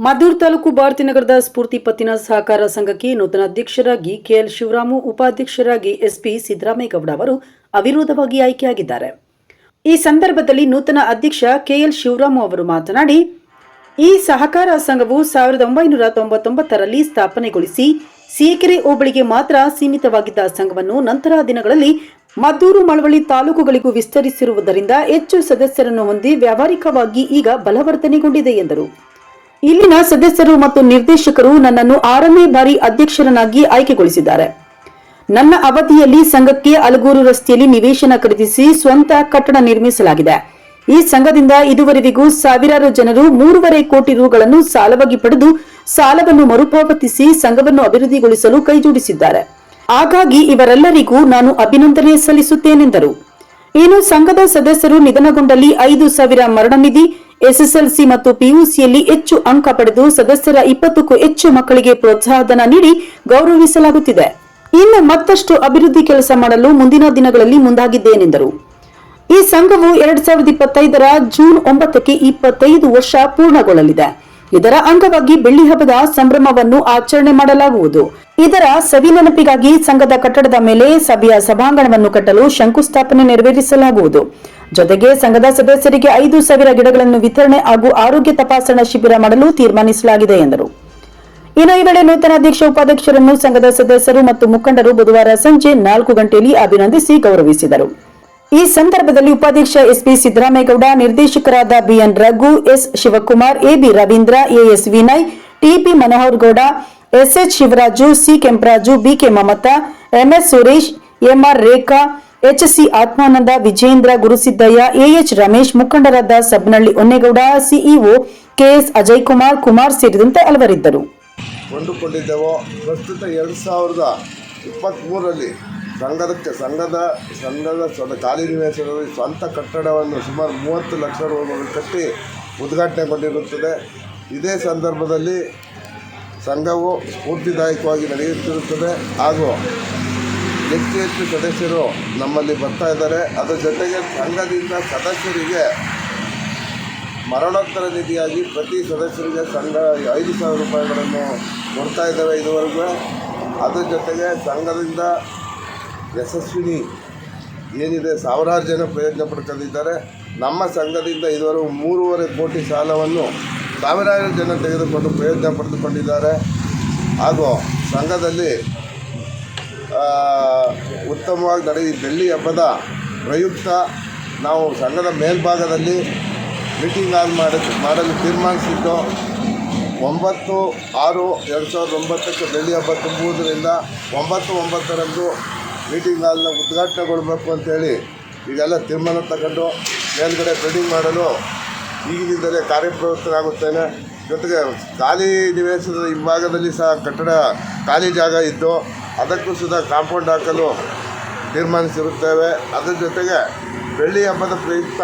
ಮದ್ದೂರು ತಾಲೂಕು ಭಾರತೀನಗರದ ಸ್ಫೂರ್ತಿ ಪತ್ತಿನ ಸಹಕಾರ ಸಂಘಕ್ಕೆ ನೂತನ ಅಧ್ಯಕ್ಷರಾಗಿ ಕೆಎಲ್ ಶಿವರಾಮು, ಉಪಾಧ್ಯಕ್ಷರಾಗಿ ಎಸ್ಪಿ ಸಿದ್ದರಾಮೇಗೌಡ ಅವರು ಅವಿರೋಧವಾಗಿ ಆಯ್ಕೆಯಾಗಿದ್ದಾರೆ. ಈ ಸಂದರ್ಭದಲ್ಲಿ ನೂತನ ಅಧ್ಯಕ್ಷ ಕೆಎಲ್ ಶಿವರಾಮು ಅವರು ಮಾತನಾಡಿ, ಈ ಸಹಕಾರ ಸಂಘವು 1999ರಲ್ಲಿ ಸ್ಥಾಪನೆಗೊಳಿಸಿ ಸಿರಿಗೆರೆ ಹೋಬಳಿಗೆ ಮಾತ್ರ ಸೀಮಿತವಾಗಿದ್ದ ಸಂಘವನ್ನು ನಂತರ ದಿನಗಳಲ್ಲಿ ಮದ್ದೂರು, ಮಳವಳ್ಳಿ ತಾಲೂಕುಗಳಿಗೂ ವಿಸ್ತರಿಸಿರುವುದರಿಂದ ಹೆಚ್ಚು ಸದಸ್ಯರನ್ನು ಹೊಂದಿ ವ್ಯಾವಹಾರಿಕವಾಗಿ ಈಗ ಬಲವರ್ಧನೆಗೊಂಡಿದೆ ಎಂದರು. ಇಲ್ಲಿನ ಸದಸ್ಯರು ಮತ್ತು ನಿರ್ದೇಶಕರು ನನ್ನನ್ನು 6ನೇ ಬಾರಿ ಅಧ್ಯಕ್ಷರನ್ನಾಗಿ ಆಯ್ಕೆಗೊಳಿಸಿದ್ದಾರೆ. ನನ್ನ ಅವಧಿಯಲ್ಲಿ ಸಂಘಕ್ಕೆ ಅಲಗೂರು ರಸ್ತೆಯಲ್ಲಿ ನಿವೇಶನ ಖರೀದಿಸಿ ಸ್ವಂತ ಕಟ್ಟಡ ನಿರ್ಮಿಸಲಾಗಿದೆ. ಈ ಸಂಘದಿಂದ ಇದುವರೆವಿಗೂ ಸಾವಿರಾರು ಜನರು 3.5 ಕೋಟಿ ರುಗಳನ್ನು ಸಾಲವಾಗಿ ಪಡೆದು ಸಾಲವನ್ನು ಮರುಪಾವತಿಸಿ ಸಂಘವನ್ನು ಅಭಿವೃದ್ಧಿಗೊಳಿಸಲು ಕೈಜೋಡಿಸಿದ್ದಾರೆ. ಹಾಗಾಗಿ ಇವರೆಲ್ಲರಿಗೂ ನಾನು ಅಭಿನಂದನೆ ಸಲ್ಲಿಸುತ್ತೇನೆಂದರು. ಇನ್ನು ಸಂಘದ ಸದಸ್ಯರು ನಿಧನಗೊಂಡಲ್ಲಿ 5,000 ಮರಣ ನಿಧಿ, ಎಸ್ಎಸ್ಎಲ್ಸಿ ಮತ್ತು ಪಿಯುಸಿಯಲ್ಲಿ ಹೆಚ್ಚು ಅಂಕ ಪಡೆದು ಸದಸ್ಯರ 20ಕ್ಕೂ ಹೆಚ್ಚು ಮಕ್ಕಳಿಗೆ ಪ್ರೋತ್ಸಾಹಧನ ನೀಡಿ ಗೌರವಿಸಲಾಗುತ್ತಿದೆ. ಇನ್ನು ಮತ್ತಷ್ಟು ಅಭಿವೃದ್ಧಿ ಕೆಲಸ ಮಾಡಲು ಮುಂದಿನ ದಿನಗಳಲ್ಲಿ ಮುಂದಾಗಿದ್ದೇನೆಂದರು. ಈ ಸಂಘವು 2025ರ ಜೂನ್ 9ಕ್ಕೆ 25 ವರ್ಷ ಪೂರ್ಣಗೊಳ್ಳಲಿದೆ. ಇದರ ಅಂಗವಾಗಿ ಬೆಳ್ಳಿ ಹಬ್ಬದ ಸಂಭ್ರಮವನ್ನು ಆಚರಣೆ ಮಾಡಲಾಗುವುದು. ಇದರ ಸವಿನೆನಪಿಗಾಗಿ ಸಂಘದ ಕಟ್ಟಡದ ಮೇಲೆ ಸಭೆಯ ಸಭಾಂಗಣವನ್ನು ಕಟ್ಟಲು ಶಂಕುಸ್ಥಾಪನೆ ನೆರವೇರಿಸಲಾಗುವುದು. ಜೊತೆಗೆ ಸಂಘದ ಸದಸ್ಯರಿಗೆ 5,000 ಗಿಡಗಳನ್ನು ವಿತರಣೆ ಹಾಗೂ ಆರೋಗ್ಯ ತಪಾಸಣಾ ಶಿಬಿರ ಮಾಡಲು ತೀರ್ಮಾನಿಸಲಾಗಿದೆ ಎಂದರು. ಇನ್ನು ಈ ವೇಳೆ ನೂತನ ಅಧ್ಯಕ್ಷ, ಉಪಾಧ್ಯಕ್ಷರನ್ನು ಸಂಘದ ಸದಸ್ಯರು ಮತ್ತು ಮುಖಂಡರು ಬುಧವಾರ ಸಂಜೆ 4 ಗಂಟೆಯಲ್ಲಿ ಅಭಿನಂದಿಸಿ ಗೌರವಿಸಿದರು. ಈ ಸಂದರ್ಭದಲ್ಲಿ ಉಪಾಧ್ಯಕ್ಷ ಎಸ್ಪಿ ಸಿದ್ದರಾಮೇಗೌಡ, ನಿರ್ದೇಶಕರಾದ BN Raghu, S Shivakumar, AB Ravindra, AS Vinay, TP Manohar Gowda, SH Shivaraju, C Kemparaju, BK Mamata, MS Suresh, MR Rekha, HC Athmananda, Vijendra, Gurusiddaiah, AH Ramesh, ಮುಖಂಡರಾದ ಸಬ್ನಳ್ಳಿ ಹೊನ್ನೇಗೌಡ, ಸಿಇಒ ಕೆಎಸ್ ಅಜಯ್ ಕುಮಾರ್ ಸೇರಿದಂತೆ ಹಲವರಿದ್ದರು. ಕೊಂಡುಕೊಂಡಿದ್ದೆವು. ಪ್ರಸ್ತುತ 2023ರಲ್ಲಿ ಸಂಘದ ಖಾಲಿ ನಿವೇಶನದಲ್ಲಿ ಸ್ವಂತ ಕಟ್ಟಡವನ್ನು ಸುಮಾರು 30 ಲಕ್ಷ ರೂಪಾಯಿ ಕಟ್ಟಿ ಉದ್ಘಾಟನೆಗೊಂಡಿರುತ್ತದೆ. ಇದೇ ಸಂದರ್ಭದಲ್ಲಿ ಸಂಘವು ಸ್ಫೂರ್ತಿದಾಯಕವಾಗಿ ನಡೆಯುತ್ತಿರುತ್ತದೆ ಹಾಗೂ ಹೆಚ್ಚು ಸದಸ್ಯರು ನಮ್ಮಲ್ಲಿ ಬರ್ತಾ ಇದ್ದಾರೆ. ಅದರ ಜೊತೆಗೆ ಸಂಘದಿಂದ ಸದಸ್ಯರಿಗೆ ಮರಣೋತ್ತರ ನಿಧಿಯಾಗಿ ಪ್ರತಿ ಸದಸ್ಯರಿಗೆ ಸಂಘ 5,000 ರೂಪಾಯಿಗಳನ್ನು ಕೊಡ್ತಾ ಇದ್ದೇವೆ ಇದುವರೆಗೂ. ಅದರ ಜೊತೆಗೆ ಸಂಘದಿಂದ ಯಶಸ್ವಿನಿ ಏನಿದೆ ಸಾವಿರಾರು ಜನ ಪ್ರಯೋಜನ ಪಡ್ಕೊಂಡಿದ್ದಾರೆ. ನಮ್ಮ ಸಂಘದಿಂದ ಇದುವರೆಗೂ 3.5 ಕೋಟಿ ಸಾಲವನ್ನು ಸಾವಿರಾರು ಜನ ತೆಗೆದುಕೊಂಡು ಪ್ರಯೋಜನ ಪಡೆದುಕೊಂಡಿದ್ದಾರೆ. ಹಾಗೂ ಸಂಘದಲ್ಲಿ ಉತ್ತಮವಾಗಿ ಬೆಳ್ಳಿ ಹಬ್ಬದ ಪ್ರಯುಕ್ತ ನಾವು ಸಂಘದ ಮೇಲ್ಭಾಗದಲ್ಲಿ ಮೀಟಿಂಗ್ ಮಾಡಲು ತೀರ್ಮಾನಿಸಿದ್ದು 9/6/2009ಕ್ಕೆ ಬೆಳ್ಳಿ ಹಬ್ಬ ತುಂಬುವುದರಿಂದ 9/9ರಂದು ಮೀಟಿಂಗ್ ಹಾಲ್ನ ಉದ್ಘಾಟನೆಗೊಳ್ಳಬೇಕು ಅಂತೇಳಿ ಈಗೆಲ್ಲ ತೀರ್ಮಾನ ತಗೊಂಡು ಮೇಲ್ಗಡೆ ಬಿಲ್ಡಿಂಗ್ ಮಾಡಲು ಈಗಿನಿಂದಲೇ ಕಾರ್ಯಪ್ರವೃತ್ತನಾಗುತ್ತೇನೆ. ಜೊತೆಗೆ ಖಾಲಿ ನಿವೇಶನದ ಹಿಂಭಾಗದಲ್ಲಿ ಸಹ ಕಟ್ಟಡ ಖಾಲಿ ಜಾಗ ಇದ್ದು ಅದಕ್ಕೂ ಸಹ ಕಾಂಪೌಂಡ್ ಹಾಕಲು ತೀರ್ಮಾನಿಸಿರುತ್ತೇವೆ. ಅದರ ಜೊತೆಗೆ ಬೆಳ್ಳಿ ಹಬ್ಬದ ಪ್ರಯುಕ್ತ